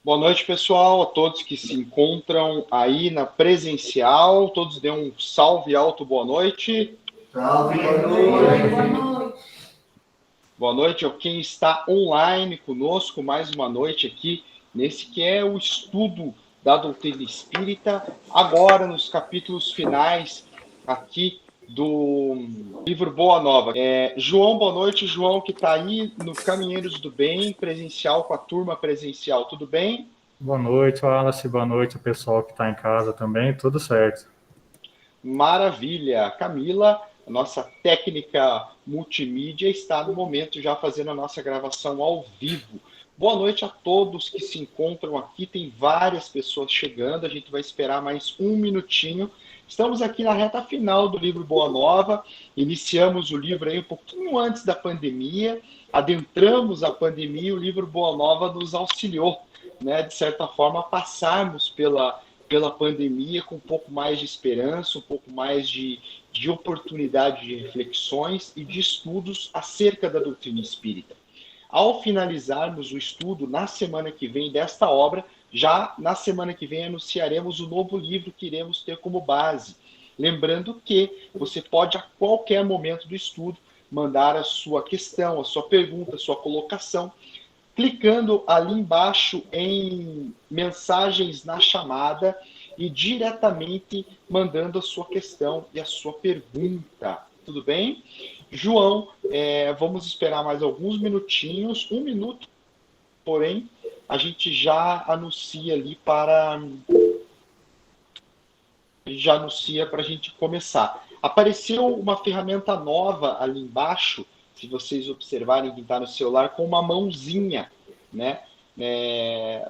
Boa noite, pessoal, a todos que se encontram aí na presencial. Todos dêem um salve alto, boa noite. Salve, boa noite. Boa noite. Boa noite a quem está online conosco, mais uma noite aqui, nesse que é o estudo da doutrina espírita, agora nos capítulos finais aqui do livro Boa Nova. João, boa noite, João, que está aí no Caminheiros do Bem, presencial, com a turma presencial, tudo bem? Boa noite, Wallace. Boa noite, o pessoal que está em casa também. Tudo certo. Maravilha. Camila, a nossa técnica multimídia, está no momento já fazendo a nossa gravação ao vivo. Boa noite a todos que se encontram aqui. Tem várias pessoas chegando. A gente vai esperar mais um minutinho. Estamos aqui na reta final do livro Boa Nova. Iniciamos o livro aí um pouquinho antes da pandemia. Adentramos a pandemia e o livro Boa Nova nos auxiliou, né, de certa forma, a passarmos pela pandemia com um pouco mais de esperança, um pouco mais de oportunidade de reflexões e de estudos acerca da doutrina espírita. Ao finalizarmos o estudo na semana que vem desta obra, já na semana que vem anunciaremos o novo livro que iremos ter como base. Lembrando que você pode, a qualquer momento do estudo, mandar a sua questão, a sua pergunta, a sua colocação, clicando ali embaixo em mensagens na chamada e diretamente mandando a sua questão e a sua pergunta. Tudo bem? João, vamos esperar mais alguns minutinhos, um minuto, porém, a gente já anuncia ali para a gente começar. Apareceu uma ferramenta nova ali embaixo, se vocês observarem quem está no celular, com uma mãozinha, né?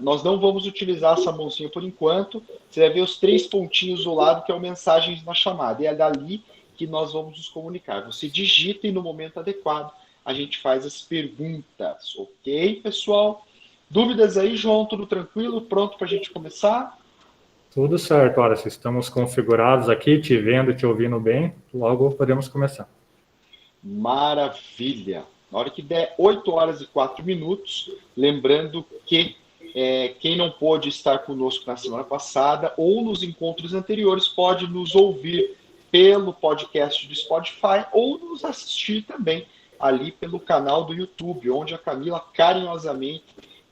Nós não vamos utilizar essa mãozinha por enquanto. Você vai ver os 3 pontinhos do lado, que é o mensagens na chamada. E é dali que nós vamos nos comunicar. Você digita e no momento adequado a gente faz as perguntas. Ok, pessoal? Dúvidas aí, João? Tudo tranquilo? Pronto para a gente começar? Tudo certo, Wallace. Estamos configurados aqui, te vendo, te ouvindo bem. Logo podemos começar. Maravilha! Na hora que der 8 horas e 4 minutos, lembrando que quem não pôde estar conosco na semana passada ou nos encontros anteriores pode nos ouvir pelo podcast do Spotify ou nos assistir também ali pelo canal do YouTube, onde a Camila carinhosamente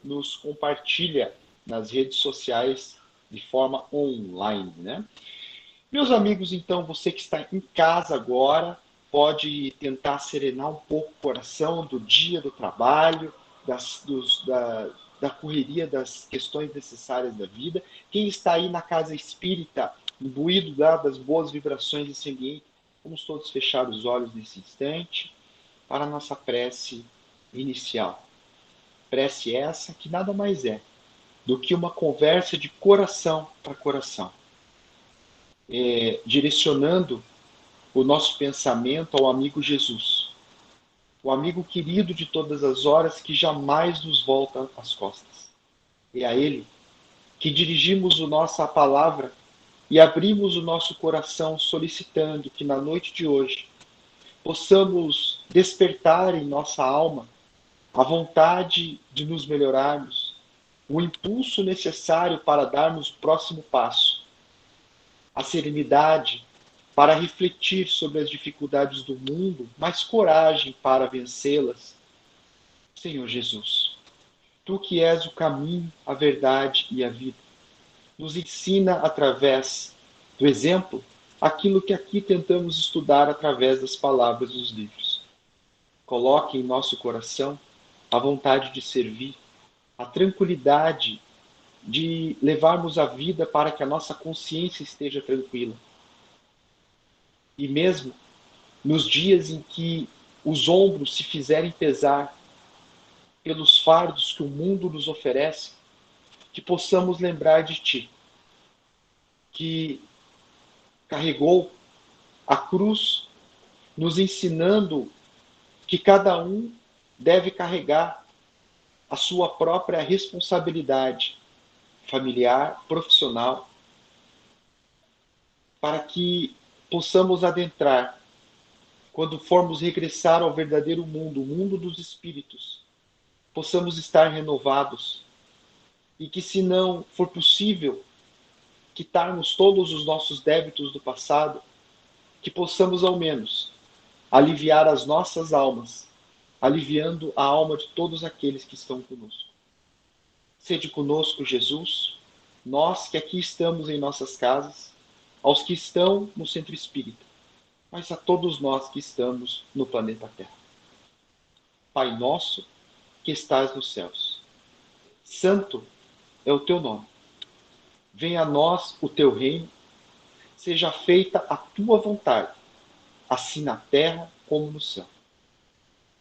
nos compartilha nas redes sociais de forma online, né? Meus amigos, então, você que está em casa agora, pode tentar serenar um pouco o coração do dia do trabalho, da correria das questões necessárias da vida. Quem está aí na casa espírita, imbuído das boas vibrações desse ambiente, vamos todos fechar os olhos nesse instante para a nossa prece inicial. Prece essa que nada mais é do que uma conversa de coração para coração, direcionando o nosso pensamento ao amigo Jesus, o amigo querido de todas as horas que jamais nos volta as costas. É a Ele que dirigimos a nossa palavra e abrimos o nosso coração solicitando que na noite de hoje possamos despertar em nossa alma a vontade de nos melhorarmos, o impulso necessário para darmos o próximo passo, a serenidade para refletir sobre as dificuldades do mundo, mas coragem para vencê-las. Senhor Jesus, Tu que és o caminho, a verdade e a vida, nos ensina através do exemplo aquilo que aqui tentamos estudar através das palavras dos livros. Coloque em nosso coração a vontade de servir, a tranquilidade de levarmos a vida para que a nossa consciência esteja tranquila. E mesmo nos dias em que os ombros se fizerem pesar pelos fardos que o mundo nos oferece, que possamos lembrar de Ti, que carregou a cruz, nos ensinando que cada um deve carregar a sua própria responsabilidade familiar, profissional, para que possamos adentrar, quando formos regressar ao verdadeiro mundo, o mundo dos espíritos, possamos estar renovados, e que, se não for possível quitarmos todos os nossos débitos do passado, que possamos ao menos aliviar as nossas almas, aliviando a alma de todos aqueles que estão conosco. Sede conosco, Jesus, nós que aqui estamos em nossas casas, aos que estão no centro espírita, mas a todos nós que estamos no planeta Terra. Pai nosso, que estás nos céus, santo é o teu nome. Venha a nós o teu reino, seja feita a tua vontade, assim na terra como no céu.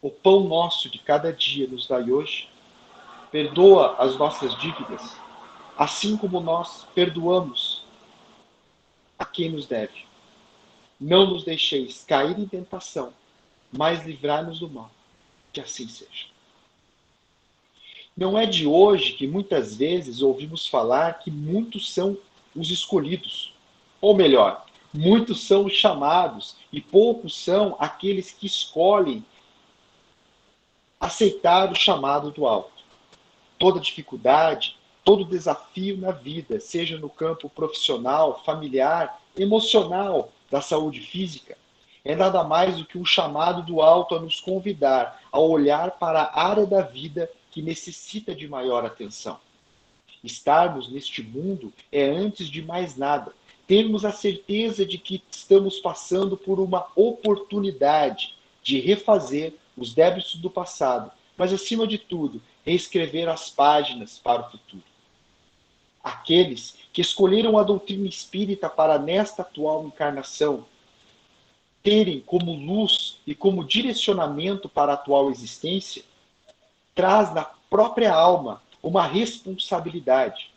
O pão nosso de cada dia nos dai hoje. Perdoa as nossas dívidas, assim como nós perdoamos a quem nos deve. Não nos deixeis cair em tentação, mas livrai-nos do mal. Que assim seja. Não é de hoje que muitas vezes ouvimos falar que muitos são os escolhidos. Ou melhor, muitos são os chamados e poucos são aqueles que escolhem aceitar o chamado do alto. Toda dificuldade, todo desafio na vida, seja no campo profissional, familiar, emocional, da saúde física, é nada mais do que um chamado do alto a nos convidar a olhar para a área da vida que necessita de maior atenção. Estarmos neste mundo é, antes de mais nada, termos a certeza de que estamos passando por uma oportunidade de refazer os débitos do passado, mas, acima de tudo, reescrever as páginas para o futuro. Aqueles que escolheram a doutrina espírita para, nesta atual encarnação, terem como luz e como direcionamento para a atual existência, traz na própria alma uma responsabilidade,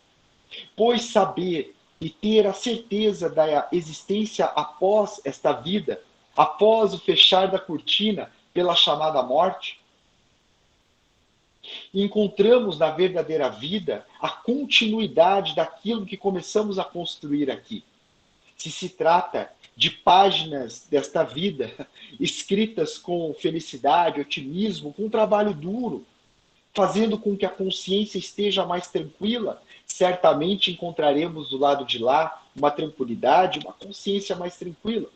pois saber e ter a certeza da existência após esta vida, após o fechar da cortina pela chamada morte, encontramos na verdadeira vida a continuidade daquilo que começamos a construir aqui. Se se trata de páginas desta vida, escritas com felicidade, otimismo, com um trabalho duro, fazendo com que a consciência esteja mais tranquila, certamente encontraremos do lado de lá uma tranquilidade, uma consciência mais tranquila.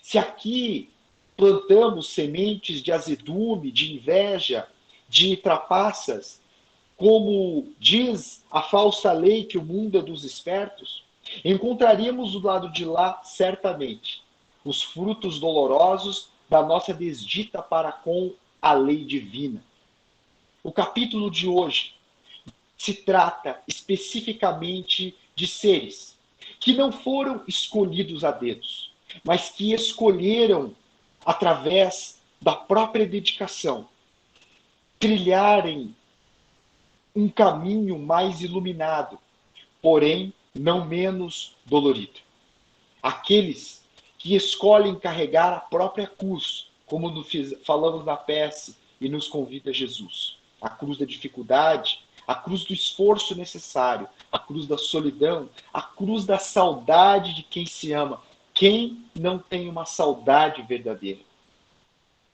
Se aqui plantamos sementes de azedume, de inveja, de trapaças, como diz a falsa lei que o mundo é dos espertos, encontraríamos do lado de lá, certamente, os frutos dolorosos da nossa desdita para com a lei divina. O capítulo de hoje se trata especificamente de seres que não foram escolhidos a dedos, mas que escolheram, através da própria dedicação, trilharem um caminho mais iluminado, porém não menos dolorido. Aqueles que escolhem carregar a própria cruz, como falamos na peça e nos convida Jesus. A cruz da dificuldade, a cruz do esforço necessário, a cruz da solidão, a cruz da saudade de quem se ama. Quem não tem uma saudade verdadeira?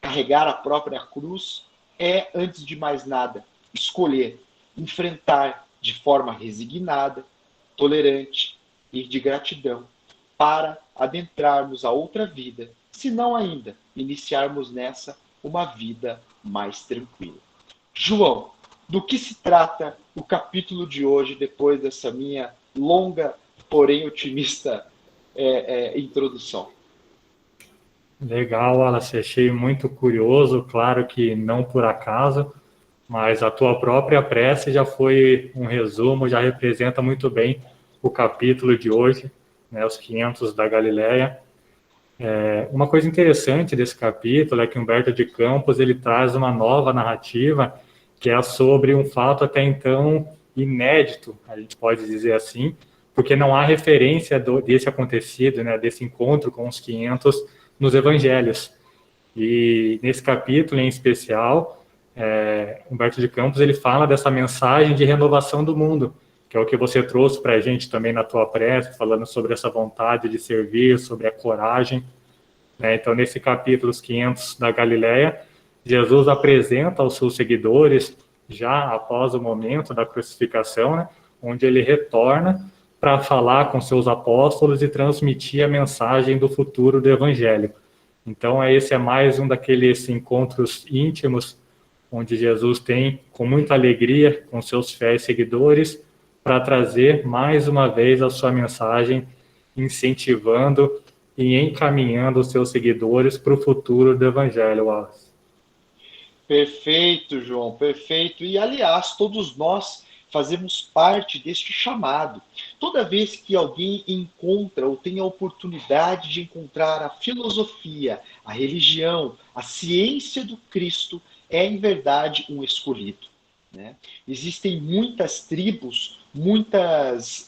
Carregar a própria cruz é, antes de mais nada, escolher, enfrentar de forma resignada, tolerante e de gratidão, para adentrarmos a outra vida, se não ainda iniciarmos nessa uma vida mais tranquila. João, do que se trata o capítulo de hoje, depois dessa minha longa, porém otimista introdução? Legal, Wallace, achei muito curioso, claro que não por acaso, mas a tua própria prece já foi um resumo, já representa muito bem o capítulo de hoje, né, os 500 da Galileia. Uma coisa interessante desse capítulo é que Humberto de Campos ele traz uma nova narrativa que é sobre um fato até então inédito, a gente pode dizer assim, porque não há referência desse acontecido, né, desse encontro com os 500 nos evangelhos. E nesse capítulo em especial, Humberto de Campos ele fala dessa mensagem de renovação do mundo, que é o que você trouxe para a gente também na tua prece, falando sobre essa vontade de servir, sobre a coragem. Então, nesse capítulo, os 500 da Galileia, Jesus apresenta aos seus seguidores já após o momento da crucificação, né, onde ele retorna para falar com seus apóstolos e transmitir a mensagem do futuro do Evangelho. Então, esse é mais um daqueles encontros íntimos, onde Jesus tem, com muita alegria, com seus fiéis seguidores, para trazer mais uma vez a sua mensagem, incentivando e encaminhando os seus seguidores para o futuro do Evangelho, Wallace. Perfeito, João, perfeito. E, aliás, todos nós fazemos parte deste chamado. Toda vez que alguém encontra ou tem a oportunidade de encontrar a filosofia, a religião, a ciência do Cristo, é em verdade um escolhido, né? Existem muitas tribos, muitas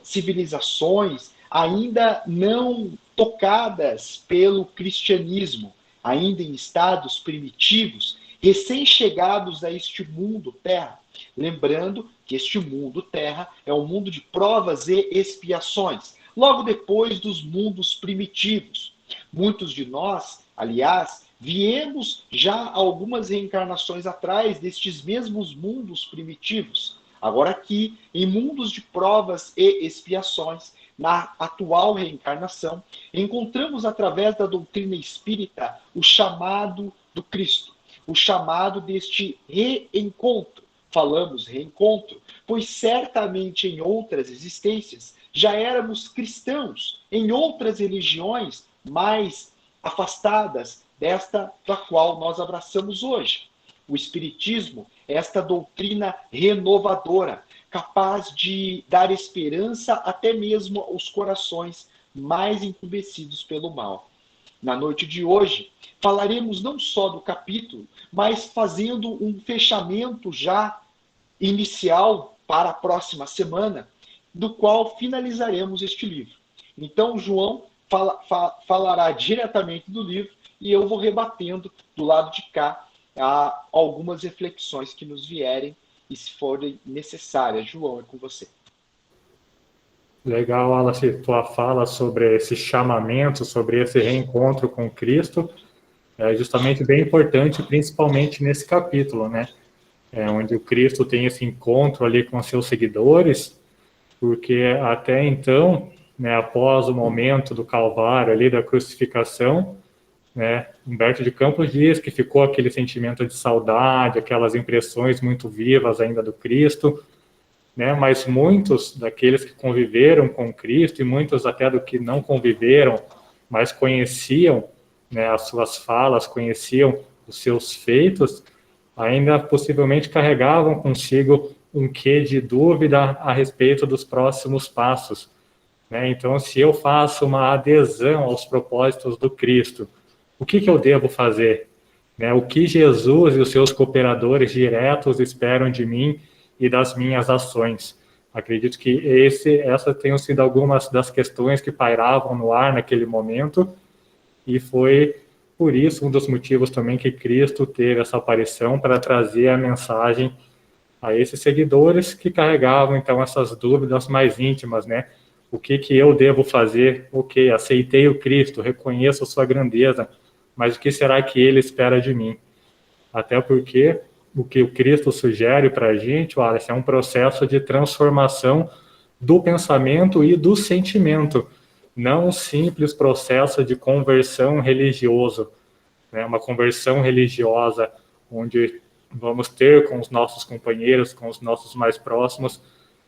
civilizações ainda não tocadas pelo cristianismo, ainda em estados primitivos, recém-chegados a este mundo terra. Lembrando que este mundo terra é um mundo de provas e expiações, logo depois dos mundos primitivos. Muitos de nós, aliás, viemos já algumas reencarnações atrás destes mesmos mundos primitivos. Agora aqui, em mundos de provas e expiações, na atual reencarnação, encontramos através da doutrina espírita o chamado do Cristo, o chamado deste reencontro. Falamos reencontro, pois certamente em outras existências já éramos cristãos, em outras religiões mais afastadas desta da qual nós abraçamos hoje. O Espiritismo é esta doutrina renovadora, capaz de dar esperança até mesmo aos corações mais entumecidos pelo mal. Na noite de hoje, falaremos não só do capítulo, mas fazendo um fechamento já inicial para a próxima semana, do qual finalizaremos este livro. Então, João falará diretamente do livro e eu vou rebatendo do lado de cá algumas reflexões que nos vierem e se forem necessárias. João, é com você. Legal, Wallace, tua fala sobre esse chamamento, sobre esse reencontro com Cristo, é justamente bem importante, principalmente nesse capítulo, né? Onde o Cristo tem esse encontro ali com seus seguidores, porque até então, né, após o momento do Calvário ali, da crucificação, né, Humberto de Campos diz que ficou aquele sentimento de saudade, aquelas impressões muito vivas ainda do Cristo, né, mas muitos daqueles que conviveram com Cristo e muitos até do que não conviveram, mas conheciam, né, as suas falas, conheciam os seus feitos, ainda possivelmente carregavam consigo um quê de dúvida a respeito dos próximos passos, né? Então, se eu faço uma adesão aos propósitos do Cristo, o que eu devo fazer? Né? O que Jesus e os seus cooperadores diretos esperam de mim e das minhas ações? Acredito que essas tenham sido algumas das questões que pairavam no ar naquele momento, e foi por isso um dos motivos também que Cristo teve essa aparição para trazer a mensagem a esses seguidores que carregavam então essas dúvidas mais íntimas, né? O que eu devo fazer? Ok, aceitei o Cristo, reconheço sua grandeza, mas o que será que ele espera de mim? Até porque o que o Cristo sugere para a gente, Wallace, é um processo de transformação do pensamento e do sentimento, não um simples processo de conversão religioso, né? Uma conversão religiosa onde vamos ter com os nossos companheiros, com os nossos mais próximos,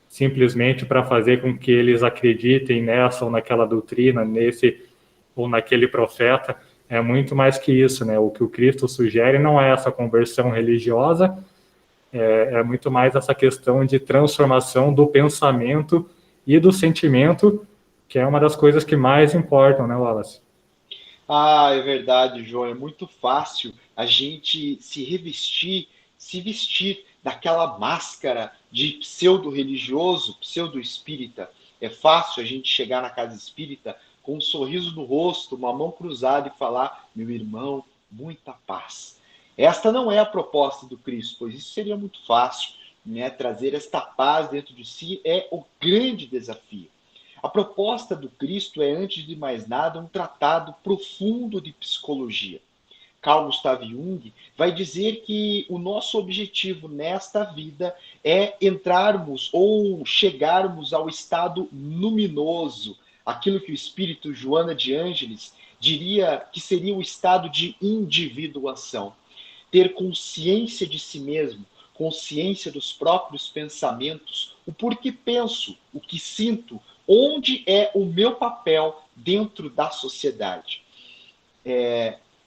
simplesmente para fazer com que eles acreditem nessa ou naquela doutrina, nesse ou naquele profeta. É muito mais que isso, né? O que o Cristo sugere não é essa conversão religiosa, é muito mais essa questão de transformação do pensamento e do sentimento, que é uma das coisas que mais importam, né, Wallace? Ah, é verdade, João. É muito fácil a gente se vestir daquela máscara de pseudo-religioso, pseudo-espírita. É fácil a gente chegar na casa espírita com um sorriso no rosto, uma mão cruzada e falar: meu irmão, muita paz. Esta não é a proposta do Cristo, pois isso seria muito fácil, né? Trazer esta paz dentro de si é o grande desafio. A proposta do Cristo é, antes de mais nada, um tratado profundo de psicologia. Carl Gustav Jung, vai dizer que o nosso objetivo nesta vida é entrarmos ou chegarmos ao estado luminoso, aquilo que o espírito Joana de Ângeles diria que seria o estado de individuação. Ter consciência de si mesmo, consciência dos próprios pensamentos, o porquê penso, o que sinto, onde é o meu papel dentro da sociedade.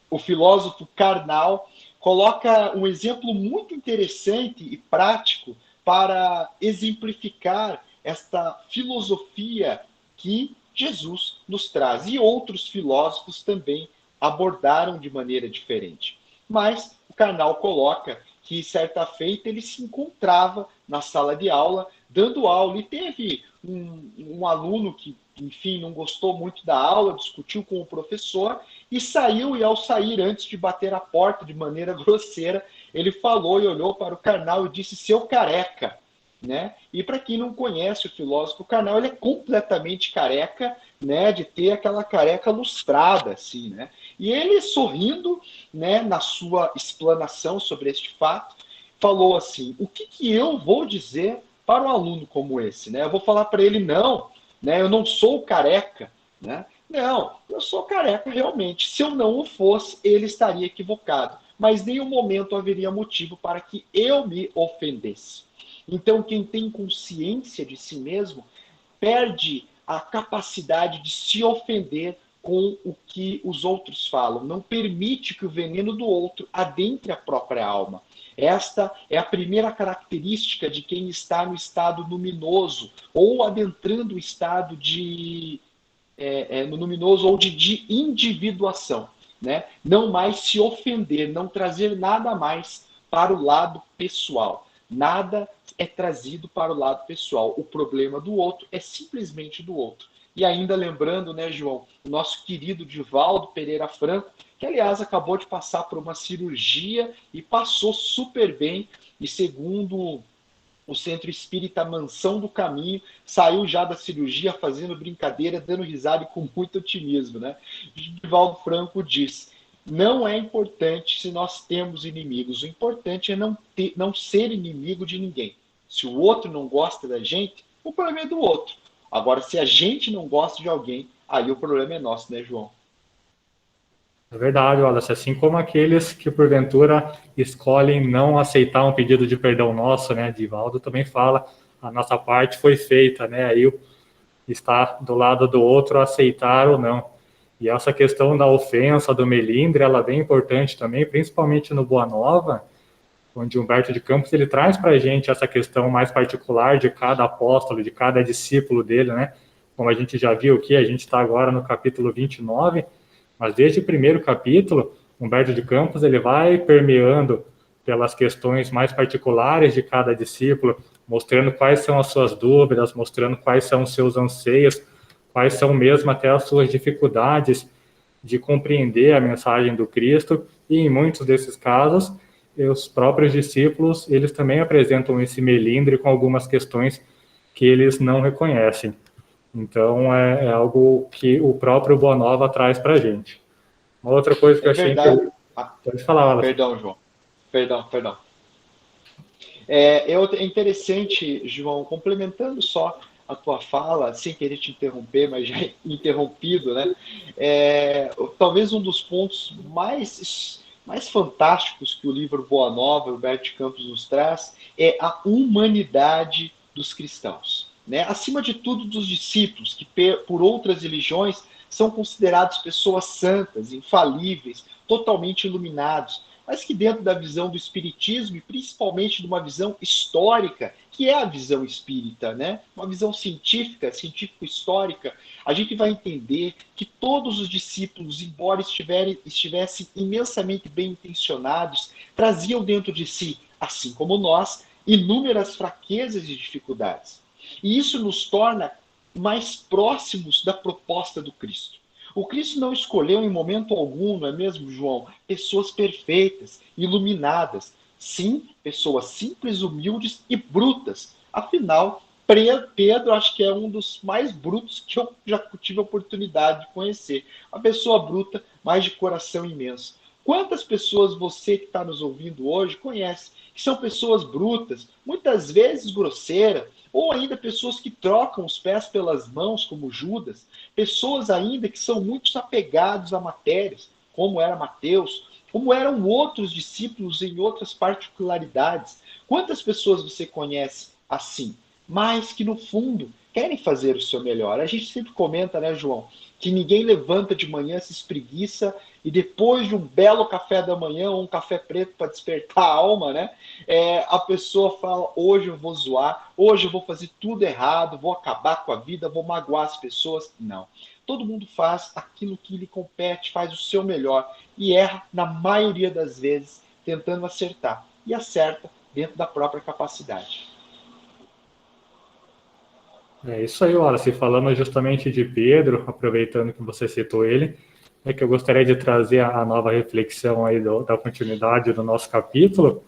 O filósofo Karnal coloca um exemplo muito interessante e prático para exemplificar esta filosofia que Jesus nos traz. E outros filósofos também abordaram de maneira diferente. Mas o Karnal coloca que, certa feita, ele se encontrava na sala de aula, dando aula, e teve um aluno que, enfim, não gostou muito da aula, discutiu com o professor, e saiu, e ao sair, antes de bater a porta de maneira grosseira, ele falou e olhou para o Karnal e disse: seu careca. Né? E para quem não conhece o filósofo Karnal, ele é completamente careca, né, de ter aquela careca lustrada, assim, né? E ele, sorrindo, né, na sua explanação sobre este fato, falou assim: o que eu vou dizer para um aluno como esse? Né? Eu vou falar para ele: não, né, eu não sou careca, né? Não, eu sou careca realmente. Se eu não o fosse, ele estaria equivocado. Mas em nenhum momento haveria motivo para que eu me ofendesse. Então, quem tem consciência de si mesmo perde a capacidade de se ofender com o que os outros falam. Não permite que o veneno do outro adentre a própria alma. Esta é a primeira característica de quem está no estado luminoso, ou adentrando o estado no luminoso ou de individuação. Né? Não mais se ofender, não trazer nada mais para o lado pessoal. Nada é trazido para o lado pessoal. O problema do outro é simplesmente do outro. E ainda lembrando, né, João, o nosso querido Divaldo Pereira Franco, que, aliás, acabou de passar por uma cirurgia e passou super bem, e segundo o Centro Espírita Mansão do Caminho, saiu já da cirurgia fazendo brincadeira, dando risada e com muito otimismo. Né? Divaldo Franco diz: não é importante se nós temos inimigos, o importante é não ser inimigo de ninguém. Se o outro não gosta da gente, o problema é do outro. Agora, se a gente não gosta de alguém, aí o problema é nosso, né, João? É verdade, Wallace. Assim como aqueles que, porventura, escolhem não aceitar um pedido de perdão nosso, né? Divaldo também fala: a nossa parte foi feita, né? Aí está do lado do outro aceitar ou não. E essa questão da ofensa, do melindre, ela é bem importante também, principalmente no Boa Nova, onde Humberto de Campos ele traz para a gente essa questão mais particular de cada apóstolo, de cada discípulo dele, né? Como a gente já viu aqui, a gente está agora no capítulo 29, mas desde o primeiro capítulo, Humberto de Campos ele vai permeando pelas questões mais particulares de cada discípulo, mostrando quais são as suas dúvidas, mostrando quais são os seus anseios, quais são mesmo até as suas dificuldades de compreender a mensagem do Cristo, e em muitos desses casos, os próprios discípulos, eles também apresentam esse melindre com algumas questões que eles não reconhecem. Então, é algo que o próprio Boa Nova traz para a gente. Uma outra coisa que eu achei verdade. Pode falar, Wallace. Perdão, João. Perdão. É interessante, João, complementando só a tua fala, sem querer te interromper, mas já interrompido, né? Talvez um dos pontos mais fantásticos que o livro Boa Nova, Humberto de Campos nos traz, é a humanidade dos cristãos. Né? Acima de tudo, dos discípulos, que por outras religiões são considerados pessoas santas, infalíveis, totalmente iluminados, mas que dentro da visão do espiritismo, e principalmente de uma visão histórica, que é a visão espírita, né? Uma visão científica, científico-histórica, a gente vai entender que todos os discípulos, embora estivessem imensamente bem intencionados, traziam dentro de si, assim como nós, inúmeras fraquezas e dificuldades. E isso nos torna mais próximos da proposta do Cristo. O Cristo não escolheu em momento algum, não é mesmo, João, pessoas perfeitas, iluminadas. Sim, pessoas simples, humildes e brutas. Afinal, Pedro acho que é um dos mais brutos que eu já tive a oportunidade de conhecer. Uma pessoa bruta, mas de coração imenso. Quantas pessoas você que está nos ouvindo hoje conhece, que são pessoas brutas, muitas vezes grosseiras, ou ainda pessoas que trocam os pés pelas mãos, como Judas, pessoas ainda que são muito apegados a matérias, como era Mateus, como eram outros discípulos em outras particularidades. Quantas pessoas você conhece assim, mas que no fundo querem fazer o seu melhor? A gente sempre comenta, né, João, que ninguém levanta de manhã, se espreguiça e depois de um belo café da manhã, ou um café preto para despertar a alma, né? A pessoa fala, hoje eu vou zoar, hoje eu vou fazer tudo errado, vou acabar com a vida, vou magoar as pessoas. Não. Todo mundo faz aquilo que lhe compete, faz o seu melhor e erra na maioria das vezes tentando acertar. E acerta dentro da própria capacidade. É isso aí, Wallace. Falando justamente de Pedro, aproveitando que você citou ele, é que eu gostaria de trazer a nova reflexão aí da continuidade do nosso capítulo,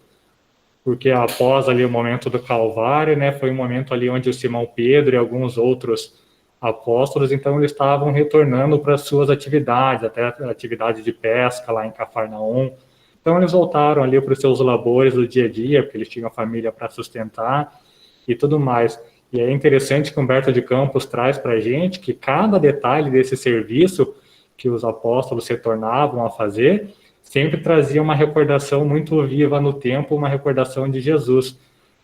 porque após ali o momento do Calvário, né, foi um momento ali onde o Simão Pedro e alguns outros apóstolos, então eles estavam retornando para as suas atividades, até a atividade de pesca lá em Cafarnaum. Então eles voltaram ali para os seus labores do dia a dia, porque eles tinham família para sustentar e tudo mais. E é interessante que Humberto de Campos traz para a gente que cada detalhe desse serviço que os apóstolos se tornavam a fazer sempre trazia uma recordação muito viva no tempo, uma recordação de Jesus,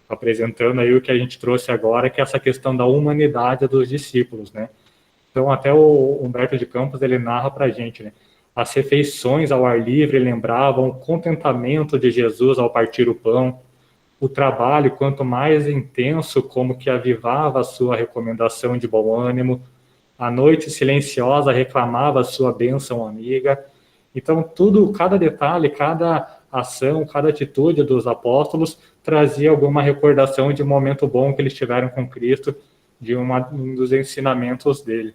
apresentando aí o que a gente trouxe agora, que é essa questão da humanidade dos discípulos, né? Então, até o Humberto de Campos, ele narra para a gente, né? As refeições ao ar livre lembravam o contentamento de Jesus ao partir o pão, o trabalho, quanto mais intenso, como que avivava a sua recomendação de bom ânimo, a noite silenciosa reclamava a sua bênção amiga. Então, tudo, cada detalhe, cada ação, cada atitude dos apóstolos trazia alguma recordação de um momento bom que eles tiveram com Cristo, de um dos ensinamentos dele.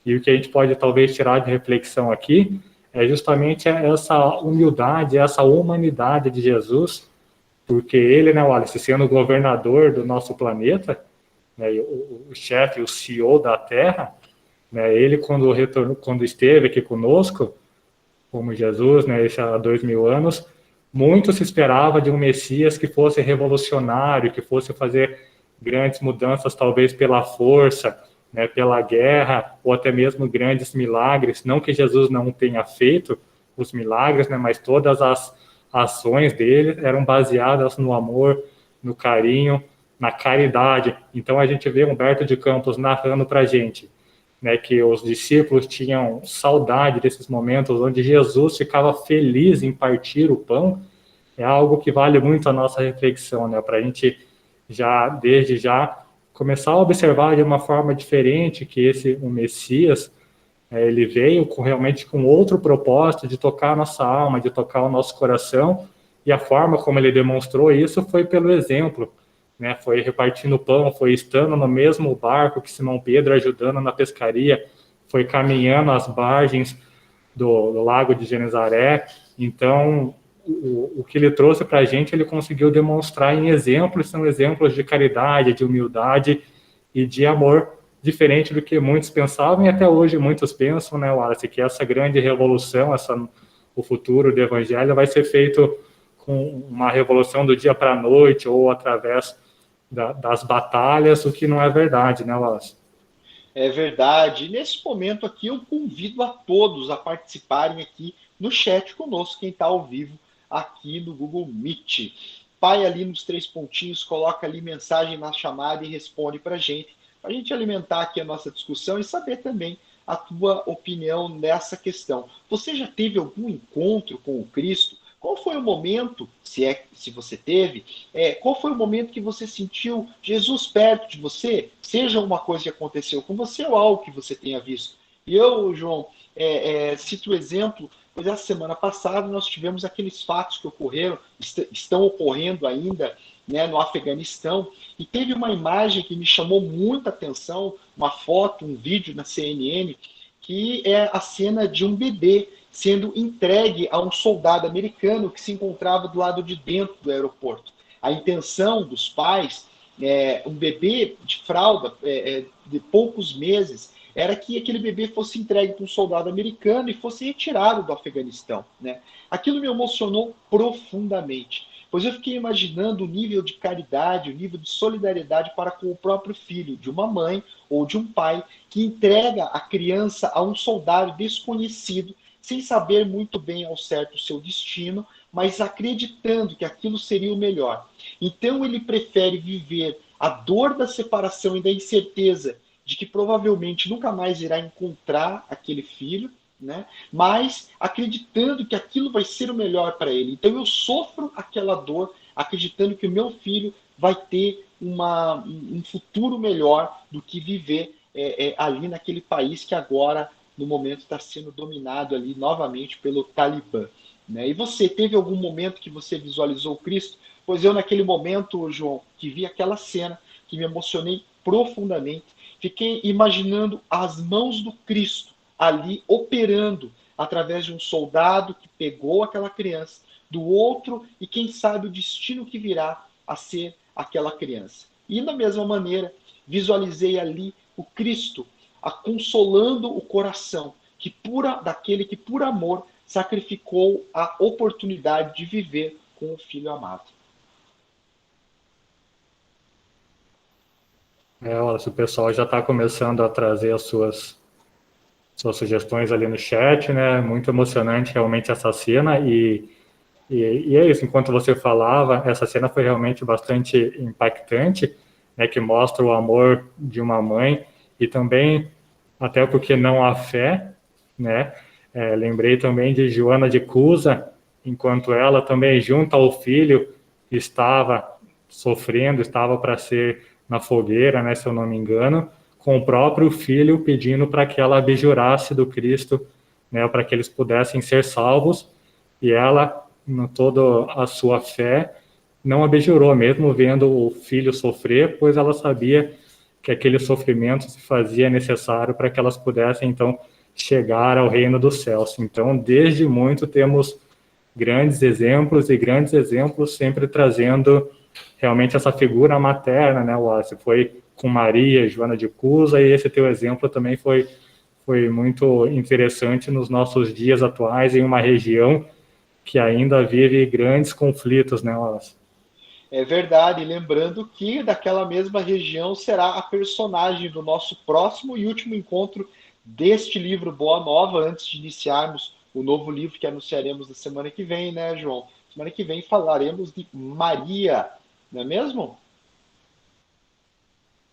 E o que a gente pode talvez tirar de reflexão aqui é justamente essa humildade, essa humanidade de Jesus, porque ele, né, Wallace, sendo o governador do nosso planeta, né, o chefe, o CEO da Terra, né, ele quando esteve aqui conosco, como Jesus, né, há 2000 anos, muito se esperava de um Messias que fosse revolucionário, que fosse fazer grandes mudanças, talvez pela força, né, pela guerra, ou até mesmo grandes milagres. Não que Jesus não tenha feito os milagres, né, mas todas as ações dele eram baseadas no amor, no carinho, na caridade. Então a gente vê Humberto de Campos narrando para a gente, né, que os discípulos tinham saudade desses momentos onde Jesus ficava feliz em partir o pão, é algo que vale muito a nossa reflexão, né, para a gente desde já, começar a observar de uma forma diferente que o Messias, ele veio realmente com outro propósito de tocar a nossa alma, de tocar o nosso coração, e a forma como ele demonstrou isso foi pelo exemplo, né? Foi repartindo pão, foi estando no mesmo barco que Simão Pedro, ajudando na pescaria, foi caminhando as margens do lago de Genezaré. Então, o que ele trouxe para a gente, ele conseguiu demonstrar em exemplos, são exemplos de caridade, de humildade e de amor, diferente do que muitos pensavam, e até hoje muitos pensam, né, Wallace, que essa grande revolução, o futuro do evangelho vai ser feito com uma revolução do dia para a noite, ou através das batalhas, o que não é verdade, né, Wallace? É verdade. E nesse momento aqui eu convido a todos a participarem aqui no chat conosco, quem está ao vivo aqui no Google Meet. Pai ali nos 3 pontinhos, coloca ali mensagem na chamada e responde para a gente alimentar aqui a nossa discussão e saber também a tua opinião nessa questão. Você já teve algum encontro com o Cristo? Qual foi o momento, se você teve, qual foi o momento que você sentiu Jesus perto de você? Seja uma coisa que aconteceu com você ou algo que você tenha visto. E eu, João, cito o exemplo, pois essa semana passada nós tivemos aqueles fatos que ocorreram, estão ocorrendo ainda, né, no Afeganistão, e teve uma imagem que me chamou muita atenção, uma foto, um vídeo na CNN, que é a cena de um bebê sendo entregue a um soldado americano que se encontrava do lado de dentro do aeroporto. A intenção dos pais, um bebê de fralda de poucos meses, era que aquele bebê fosse entregue para um soldado americano e fosse retirado do Afeganistão, né? Aquilo me emocionou profundamente, pois eu fiquei imaginando o nível de caridade, o nível de solidariedade para com o próprio filho de uma mãe ou de um pai que entrega a criança a um soldado desconhecido, sem saber muito bem ao certo o seu destino, mas acreditando que aquilo seria o melhor. Então ele prefere viver a dor da separação e da incerteza de que provavelmente nunca mais irá encontrar aquele filho, né? Mas acreditando que aquilo vai ser o melhor para ele. Então eu sofro aquela dor, acreditando que o meu filho vai ter um futuro melhor do que viver ali naquele país que agora, no momento, está sendo dominado ali novamente pelo Talibã. Né? E você, teve algum momento que você visualizou Cristo? Pois eu, naquele momento, João, que vi aquela cena, que me emocionei profundamente, fiquei imaginando as mãos do Cristo ali operando através de um soldado que pegou aquela criança, do outro, e quem sabe o destino que virá a ser aquela criança. E da mesma maneira, visualizei ali o Cristo consolando o coração daquele que por amor sacrificou a oportunidade de viver com o Filho amado. Olha, o pessoal já está começando a trazer as suas sugestões ali no chat, né? Muito emocionante realmente essa cena e é isso, enquanto você falava, essa cena foi realmente bastante impactante, né? Que mostra o amor de uma mãe e também, até porque não há fé, né? Lembrei também de Joana de Cusa, enquanto ela também junto ao filho estava sofrendo, estava para ser na fogueira, né, se eu não me engano, com o próprio filho pedindo para que ela abjurasse do Cristo, né, para que eles pudessem ser salvos, e ela, com toda a sua fé, não abjurou, mesmo vendo o filho sofrer, pois ela sabia que aquele sofrimento se fazia necessário para que elas pudessem, então, chegar ao reino dos céus. Então, desde muito temos grandes exemplos, e grandes exemplos sempre trazendo realmente essa figura materna, né, Wallace? Foi com Maria, Joana de Cusa, e esse teu exemplo também foi muito interessante nos nossos dias atuais, em uma região que ainda vive grandes conflitos, né, Wallace? É verdade, lembrando que daquela mesma região será a personagem do nosso próximo e último encontro deste livro Boa Nova, antes de iniciarmos o novo livro que anunciaremos na semana que vem, né, João? Semana que vem falaremos de Maria, não é mesmo?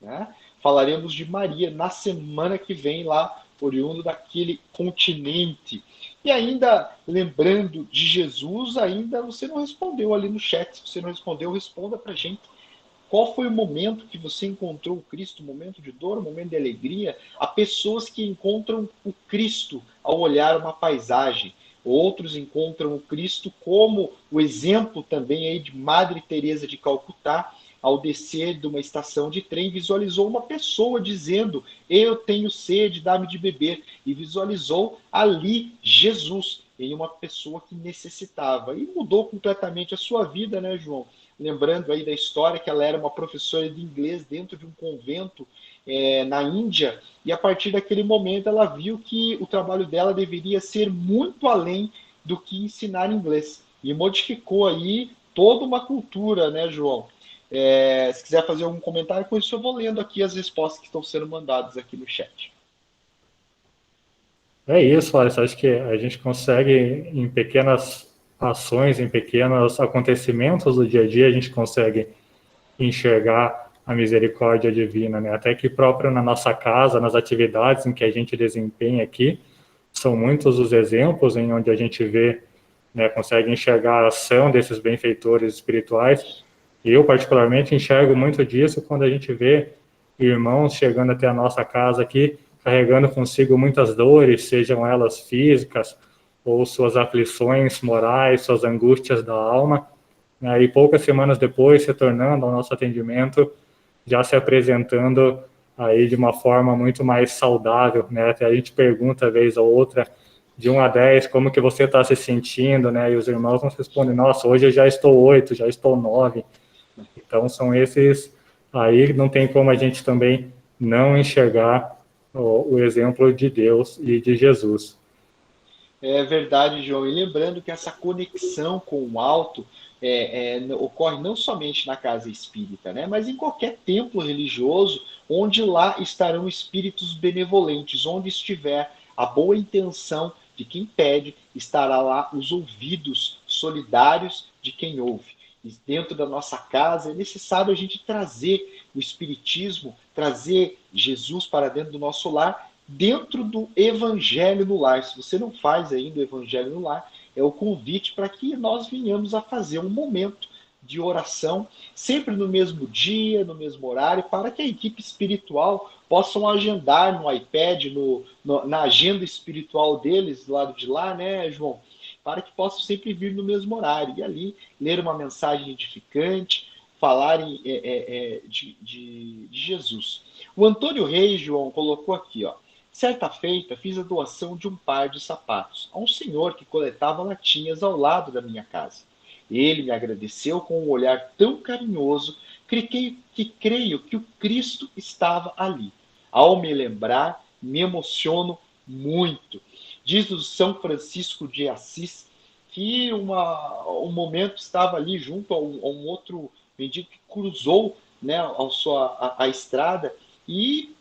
Né? Falaremos de Maria na semana que vem, lá, oriundo daquele continente. E ainda, lembrando de Jesus, ainda você não respondeu ali no chat. Se você não respondeu, responda pra gente. Qual foi o momento que você encontrou o Cristo? Um momento de dor, um momento de alegria? Há pessoas que encontram o Cristo ao olhar uma paisagem. Outros encontram o Cristo como o exemplo também aí de Madre Teresa de Calcutá, ao descer de uma estação de trem, visualizou uma pessoa dizendo: eu tenho sede, dá-me de beber. E visualizou ali Jesus, em uma pessoa que necessitava. E mudou completamente a sua vida, né, João? Lembrando aí da história que ela era uma professora de inglês dentro de um convento na Índia, e a partir daquele momento ela viu que o trabalho dela deveria ser muito além do que ensinar inglês. E modificou aí toda uma cultura, né, João? Se quiser fazer algum comentário com isso, eu vou lendo aqui as respostas que estão sendo mandadas aqui no chat. É isso, Alisson. Acho que a gente consegue, em pequenas ações, em pequenos acontecimentos do dia a dia, a gente consegue enxergar a misericórdia divina, né? Até que próprio na nossa casa, nas atividades em que a gente desempenha aqui, são muitos os exemplos em onde a gente vê, né, consegue enxergar a ação desses benfeitores espirituais. E eu, particularmente, enxergo muito disso quando a gente vê irmãos chegando até a nossa casa aqui, carregando consigo muitas dores, sejam elas físicas ou suas aflições morais, suas angústias da alma, né, e poucas semanas depois, retornando ao nosso atendimento, já se apresentando aí de uma forma muito mais saudável, né? Até a gente pergunta, vez ou outra, de 1 a 10, como que você está se sentindo, né? E os irmãos nos respondem: nossa, hoje eu já estou 8, já estou 9. Então, são esses aí, não tem como a gente também não enxergar o exemplo de Deus e de Jesus. É verdade, João. E lembrando que essa conexão com o alto ocorre não somente na casa espírita, né, mas em qualquer templo religioso, onde lá estarão espíritos benevolentes, onde estiver a boa intenção de quem pede, estará lá os ouvidos solidários de quem ouve. E dentro da nossa casa é necessário a gente trazer o espiritismo, trazer Jesus para dentro do nosso lar, dentro do Evangelho no Lar. Se você não faz ainda o Evangelho no Lar, é o convite para que nós venhamos a fazer um momento de oração, sempre no mesmo dia, no mesmo horário, para que a equipe espiritual possam agendar no iPad, na agenda espiritual deles, do lado de lá, né, João? Para que possam sempre vir no mesmo horário e ali ler uma mensagem edificante, falarem de Jesus. O Antônio Reis, João, colocou aqui, ó. Certa feita, fiz a doação de um par de sapatos a um senhor que coletava latinhas ao lado da minha casa. Ele me agradeceu com um olhar tão carinhoso que creio que o Cristo estava ali. Ao me lembrar, me emociono muito. Diz o São Francisco de Assis que um momento estava ali junto a um outro mendigo que cruzou, né, a estrada, e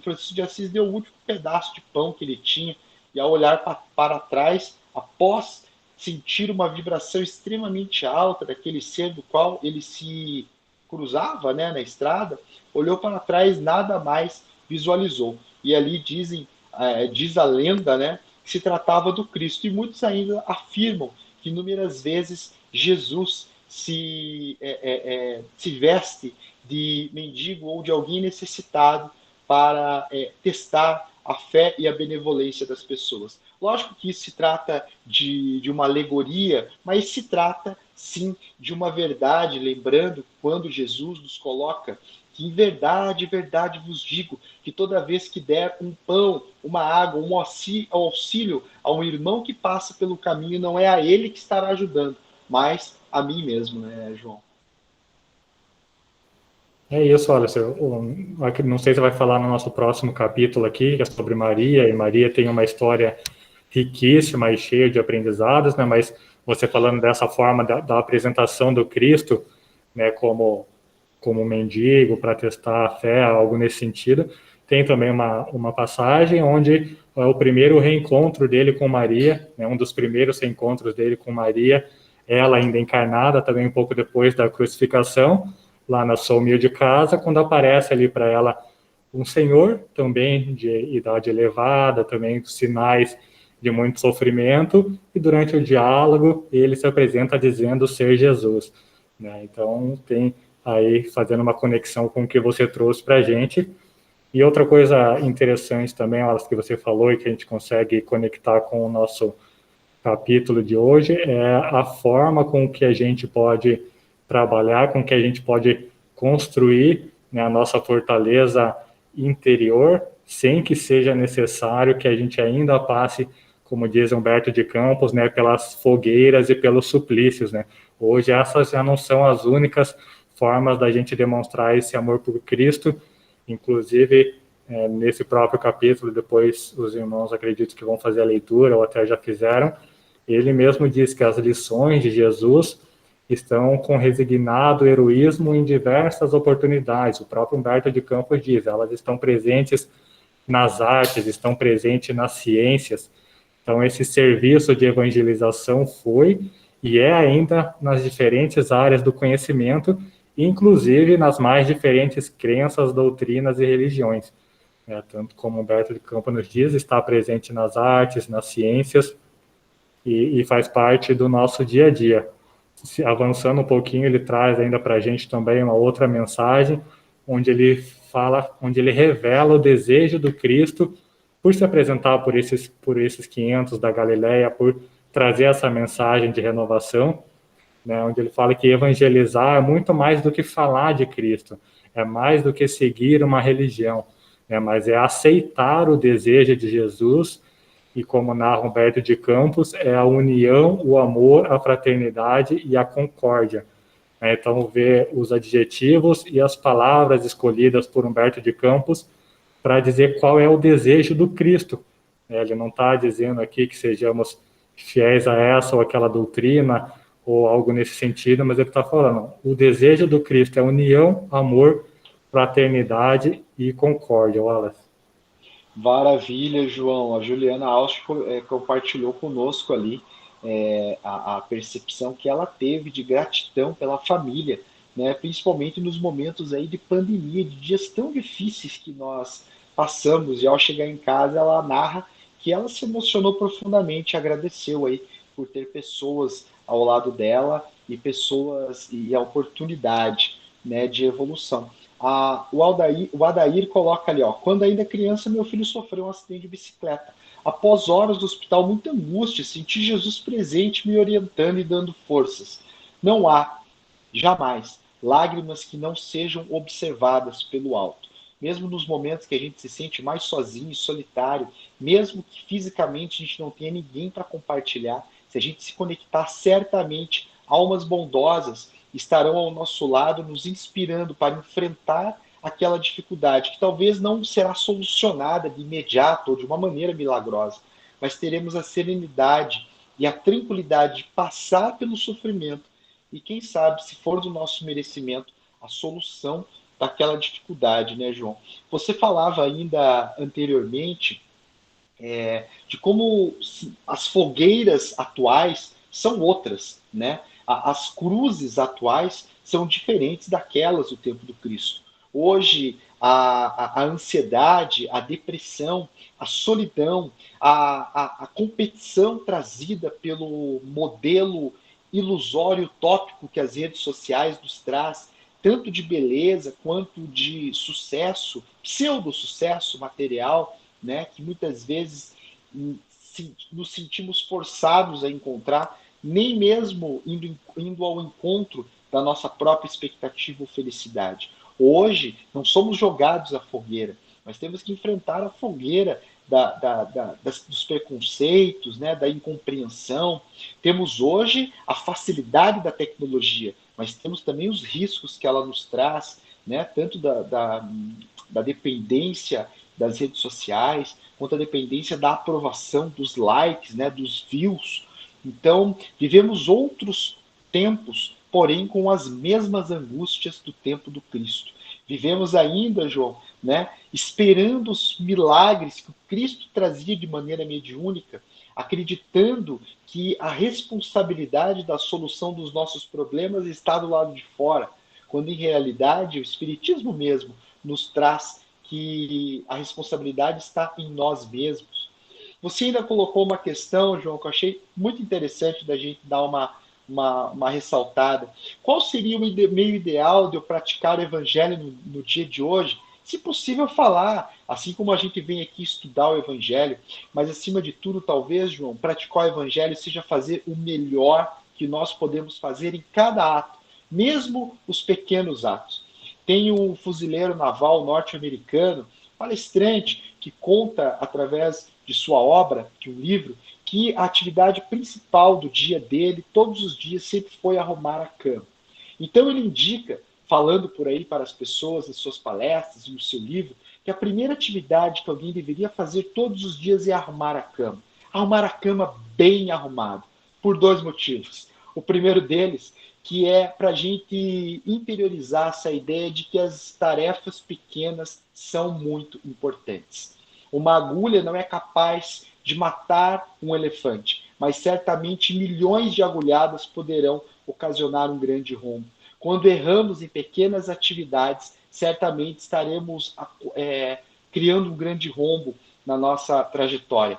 Francisco de Assis deu o último pedaço de pão que ele tinha, e ao olhar para trás, após sentir uma vibração extremamente alta daquele ser do qual ele se cruzava, né, na estrada, olhou para trás, nada mais visualizou. E ali diz a lenda, né, que se tratava do Cristo, e muitos ainda afirmam que inúmeras vezes Jesus se veste de mendigo ou de alguém necessitado para testar a fé e a benevolência das pessoas. Lógico que isso se trata de uma alegoria, mas se trata, sim, de uma verdade, lembrando quando Jesus nos coloca que em verdade, verdade vos digo, que toda vez que der um pão, uma água, um auxílio a um irmão que passa pelo caminho, não é a ele que estará ajudando, mas a mim mesmo, né, João? É isso, olha, não sei se você vai falar no nosso próximo capítulo aqui, que é sobre Maria, e Maria tem uma história riquíssima e cheia de aprendizados, né, mas você falando dessa forma da apresentação do Cristo, né, como mendigo, para testar a fé, algo nesse sentido, tem também uma passagem onde é o primeiro reencontro dele com Maria, né, um dos primeiros reencontros dele com Maria, ela ainda encarnada, também um pouco depois da crucificação, lá na sua humilde casa, quando aparece ali para ela um senhor, também de idade elevada, também sinais de muito sofrimento, e durante o diálogo ele se apresenta dizendo ser Jesus, né? Então tem aí fazendo uma conexão com o que você trouxe para a gente. E outra coisa interessante também, elas que você falou e que a gente consegue conectar com o nosso capítulo de hoje, é a forma com que a gente pode trabalhar, com que a gente pode construir, né, a nossa fortaleza interior, sem que seja necessário que a gente ainda passe, como diz Humberto de Campos, né, pelas fogueiras e pelos suplícios, né? Hoje essas já não são as únicas formas da gente demonstrar esse amor por Cristo, inclusive nesse próprio capítulo, depois os irmãos acredito que vão fazer a leitura, ou até já fizeram, ele mesmo diz que as lições de Jesus estão com resignado heroísmo em diversas oportunidades. O próprio Humberto de Campos diz, elas estão presentes nas artes, estão presentes nas ciências. Então, esse serviço de evangelização foi e é ainda nas diferentes áreas do conhecimento, inclusive nas mais diferentes crenças, doutrinas e religiões. Tanto como Humberto de Campos nos diz, está presente nas artes, nas ciências, e faz parte do nosso dia a dia. Avançando um pouquinho, ele traz ainda para a gente também uma outra mensagem, onde ele revela o desejo do Cristo por se apresentar por esses 500 da Galileia, por trazer essa mensagem de renovação, né, onde ele fala que evangelizar é muito mais do que falar de Cristo, é mais do que seguir uma religião, né, mas é aceitar o desejo de Jesus. E como narra Humberto de Campos, é a união, o amor, a fraternidade e a concórdia. Então, ver os adjetivos e as palavras escolhidas por Humberto de Campos para dizer qual é o desejo do Cristo. Ele não está dizendo aqui que sejamos fiéis a essa ou aquela doutrina, ou algo nesse sentido, mas ele está falando, o desejo do Cristo é união, amor, fraternidade e concórdia. Wallace. Maravilha, João. A Juliana Austin compartilhou conosco ali a percepção que ela teve de gratidão pela família, né? Principalmente nos momentos aí de pandemia, de dias tão difíceis que nós passamos. E ao chegar em casa, ela narra que ela se emocionou profundamente, agradeceu aí por ter pessoas ao lado dela e pessoas e a oportunidade, né, de evolução. O Adair coloca ali, ó, quando ainda criança, meu filho sofreu um acidente de bicicleta. Após horas do hospital, muita angústia, senti Jesus presente, me orientando e dando forças. Não há, jamais, lágrimas que não sejam observadas pelo alto. Mesmo nos momentos que a gente se sente mais sozinho e solitário, mesmo que fisicamente a gente não tenha ninguém para compartilhar, se a gente se conectar, certamente almas bondosas estarão ao nosso lado, nos inspirando para enfrentar aquela dificuldade, que talvez não será solucionada de imediato ou de uma maneira milagrosa, mas teremos a serenidade e a tranquilidade de passar pelo sofrimento e, quem sabe, se for do nosso merecimento, a solução daquela dificuldade, né, João? Você falava ainda anteriormente de como as fogueiras atuais são outras, né? As cruzes atuais são diferentes daquelas do tempo do Cristo. Hoje, a ansiedade, a depressão, a solidão, a competição trazida pelo modelo ilusório, utópico que as redes sociais nos traz, tanto de beleza quanto de sucesso, pseudo-sucesso material, né, que muitas vezes nos sentimos forçados a encontrar, nem mesmo indo ao encontro da nossa própria expectativa ou felicidade. Hoje, não somos jogados à fogueira, mas temos que enfrentar a fogueira dos preconceitos, né, da incompreensão. Temos hoje a facilidade da tecnologia, mas temos também os riscos que ela nos traz, né, tanto da dependência das redes sociais, quanto a dependência da aprovação, dos likes, né, dos views. Então, vivemos outros tempos, porém com as mesmas angústias do tempo do Cristo. Vivemos ainda, João, né, esperando os milagres que o Cristo trazia de maneira mediúnica, acreditando que a responsabilidade da solução dos nossos problemas está do lado de fora, quando em realidade o Espiritismo mesmo nos traz que a responsabilidade está em nós mesmos. Você ainda colocou uma questão, João, que eu achei muito interessante da gente dar uma ressaltada. Qual seria o meio ideal de eu praticar o Evangelho no dia de hoje? Se possível, falar, assim como a gente vem aqui estudar o Evangelho, mas acima de tudo, talvez, João, praticar o Evangelho seja fazer o melhor que nós podemos fazer em cada ato, mesmo os pequenos atos. Tem um fuzileiro naval norte-americano, palestrante, que conta, através de sua obra, de um livro, que a atividade principal do dia dele, todos os dias, sempre foi arrumar a cama. Então ele indica, falando por aí para as pessoas, nas suas palestras, no seu livro, que a primeira atividade que alguém deveria fazer todos os dias é arrumar a cama. Arrumar a cama bem arrumado, por dois motivos. O primeiro deles, que é para a gente interiorizar essa ideia de que as tarefas pequenas são muito importantes. Uma agulha não é capaz de matar um elefante, mas certamente milhões de agulhadas poderão ocasionar um grande rombo. Quando erramos em pequenas atividades, certamente estaremos criando um grande rombo na nossa trajetória.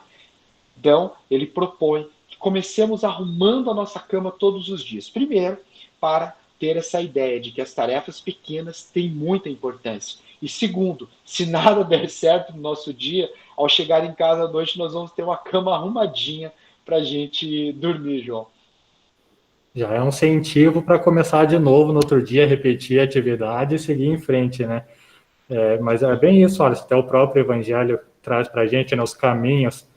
Então, ele propõe que comecemos arrumando a nossa cama todos os dias. Primeiro, para ter essa ideia de que as tarefas pequenas têm muita importância. E segundo, se nada der certo no nosso dia, ao chegar em casa à noite, nós vamos ter uma cama arrumadinha para a gente dormir, João. Já é um incentivo para começar de novo no outro dia, repetir a atividade e seguir em frente, né? Mas é bem isso, olha, até o próprio Evangelho traz para a gente, né, os caminhos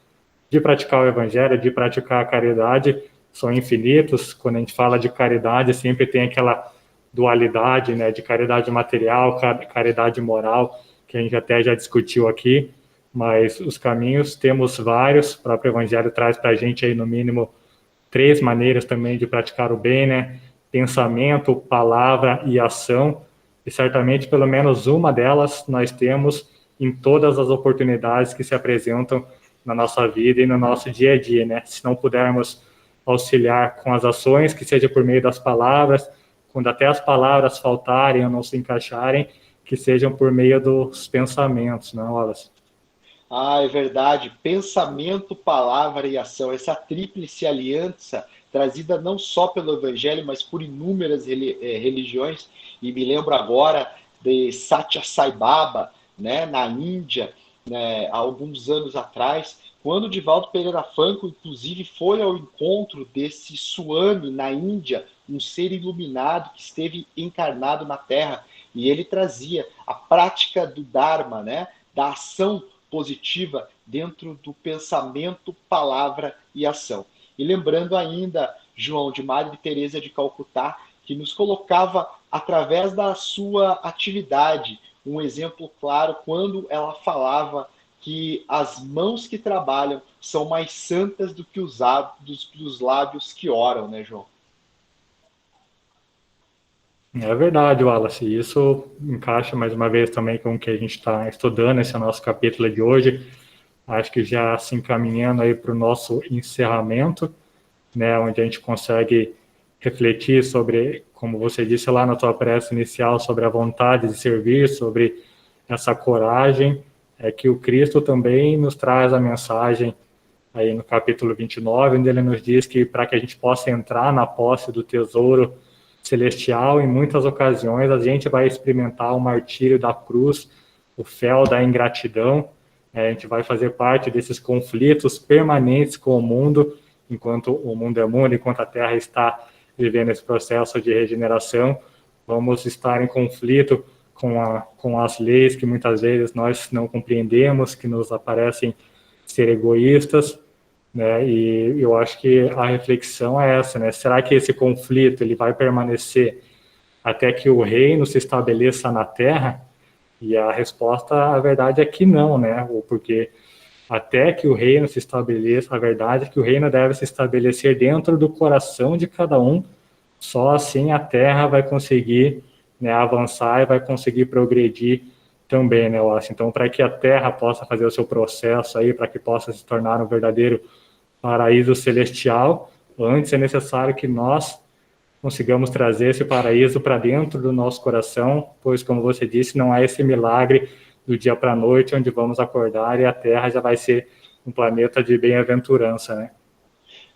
de praticar o Evangelho, de praticar a caridade, são infinitos. Quando a gente fala de caridade, sempre tem aquela dualidade, né, de caridade material, caridade moral. que a gente até já discutiu aqui, mas os caminhos temos vários. O próprio Evangelho traz para a gente aí, no mínimo, 3 maneiras também de praticar o bem, né? Pensamento, palavra e ação. E certamente pelo menos uma delas nós temos em todas as oportunidades que se apresentam na nossa vida e no nosso dia a dia, né? Se não pudermos auxiliar com as ações, que seja por meio das palavras, quando até as palavras faltarem ou não se encaixarem, que sejam por meio dos pensamentos, não, Wallace? Ah, é verdade. Pensamento, palavra e ação. Essa tríplice aliança, trazida não só pelo Evangelho, mas por inúmeras religiões. E me lembro agora de Satya Sai Baba, né, na Índia, né, há alguns anos atrás, quando Divaldo Pereira Franco, inclusive, foi ao encontro desse Swami na Índia, um ser iluminado que esteve encarnado na Terra. E ele trazia a prática do Dharma, né, da ação positiva dentro do pensamento, palavra e ação. E lembrando ainda, João, de Madre Teresa de Calcutá, que nos colocava, através da sua atividade, um exemplo claro quando ela falava que as mãos que trabalham são mais santas do que os lábios que oram, né, João? É verdade, Wallace. Isso encaixa mais uma vez também com o que a gente está estudando, esse é o nosso capítulo de hoje. Acho que já se encaminhando aí para o nosso encerramento, né, onde a gente consegue refletir sobre, como você disse lá na tua prece inicial, sobre a vontade de servir, sobre essa coragem, é que o Cristo também nos traz a mensagem aí no capítulo 29, onde ele nos diz que para que a gente possa entrar na posse do tesouro celestial, em muitas ocasiões a gente vai experimentar o martírio da cruz, o fel da ingratidão, a gente vai fazer parte desses conflitos permanentes com o mundo, enquanto o mundo é mundo, enquanto a Terra está vivendo esse processo de regeneração, vamos estar em conflito com as leis que muitas vezes nós não compreendemos, que nos aparecem ser egoístas, né? E eu acho que a reflexão é essa, né? Será que esse conflito ele vai permanecer até que o reino se estabeleça na Terra? E a resposta, a verdade é que não, né? Porque até que o reino se estabeleça, a verdade é que o reino deve se estabelecer dentro do coração de cada um, só assim a Terra vai conseguir, né, avançar e vai conseguir progredir também, né, Wallace? Então, para que a Terra possa fazer o seu processo aí, para que possa se tornar um verdadeiro paraíso celestial, antes é necessário que nós consigamos trazer esse paraíso para dentro do nosso coração, pois, como você disse, não é esse milagre do dia para a noite, onde vamos acordar e a Terra já vai ser um planeta de bem-aventurança, né?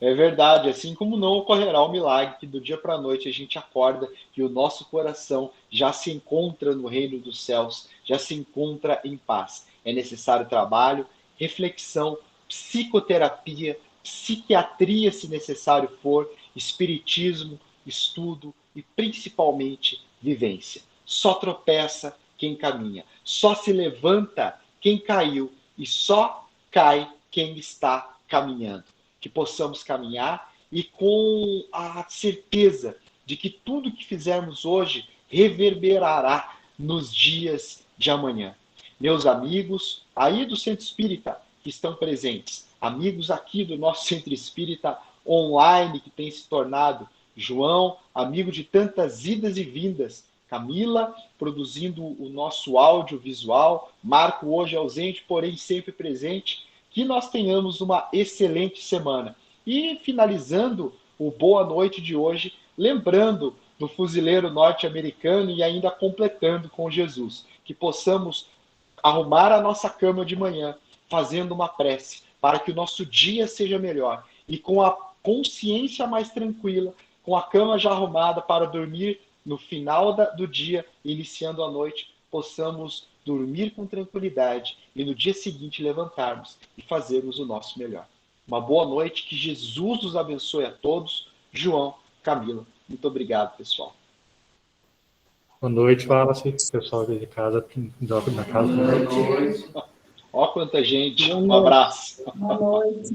É verdade, assim como não ocorrerá o milagre que do dia para a noite a gente acorda e o nosso coração já se encontra no reino dos céus, já se encontra em paz. É necessário trabalho, reflexão, psicoterapia, psiquiatria, se necessário for, espiritismo, estudo e principalmente vivência. Só tropeça quem caminha, só se levanta quem caiu e só cai quem está caminhando. Que possamos caminhar e com a certeza de que tudo que fizermos hoje reverberará nos dias de amanhã. Meus amigos aí do Centro Espírita que estão presentes, amigos aqui do nosso Centro Espírita online que tem se tornado, João, amigo de tantas idas e vindas, Camila, produzindo o nosso audiovisual, Marco hoje ausente, porém sempre presente, que nós tenhamos uma excelente semana. E finalizando o Boa Noite de hoje, lembrando do fuzileiro norte-americano e ainda completando com Jesus, que possamos arrumar a nossa cama de manhã, fazendo uma prece, para que o nosso dia seja melhor e com a consciência mais tranquila, com a cama já arrumada para dormir no final do dia, iniciando a noite, possamos dormir com tranquilidade e no dia seguinte levantarmos e fazermos o nosso melhor. Uma boa noite, que Jesus nos abençoe a todos. João, Camila, muito obrigado, pessoal. Boa noite, Wallace, pessoal de casa, da casa. Ó quanta gente, um abraço. Boa noite.